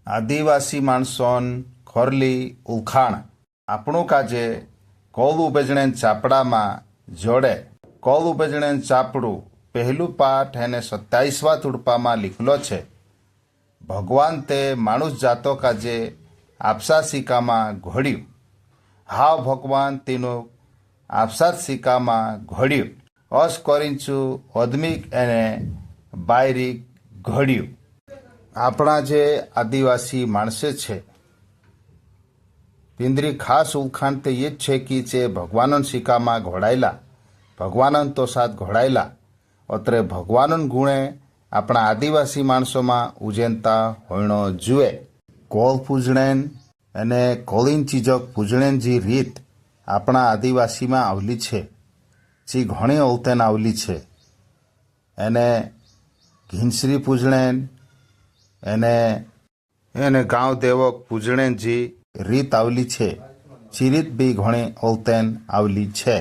આદિવાસી માણસોન ખોરલી ઉખાણ આપણું કાજે કોલ ઉભેજણેન ચાપડામાં જોડે કોલ ઉભેજણેન ચાપડું પહેલું પાઠ એને 27વા તુડપામાં લીખલો છે. ભગવાન તે માણુસ જાતો કાજે આપસા સિક્કામાં ઘોડ્યું. હાવ ભગવાન તેનું આપસા સિક્કામાં ઘોડ્યું. અસ કોરિંચું ઓદમિક એને બાયરીક ઘોડ્યું. આપણા જે આદિવાસી માણસે છે પિંદરી ખાસ ઉખાણ તે એ જ છે કે જે ભગવાનન સિક્કામાં ઘોડાયેલા ભગવાનન તો સાથ ઘોડાયેલા અત્રે ભગવાનન ગુણે આપણા આદિવાસી માણસોમાં ઉજેનતા હોયણો જુએ. કોલ પૂજણેન અને કોલિન ચીજક પૂજણેનજી રીત આપણા આદિવાસીમાં આવલી છે જે ઘણી ઓલતેન આવલી છે. એને ઘીંસરી પૂજણેન એને ગાંવ દેવક પૂજણેનજી રીત આવલી છે. જે રીત બી ઘણી ઓલતેન આવલી છે.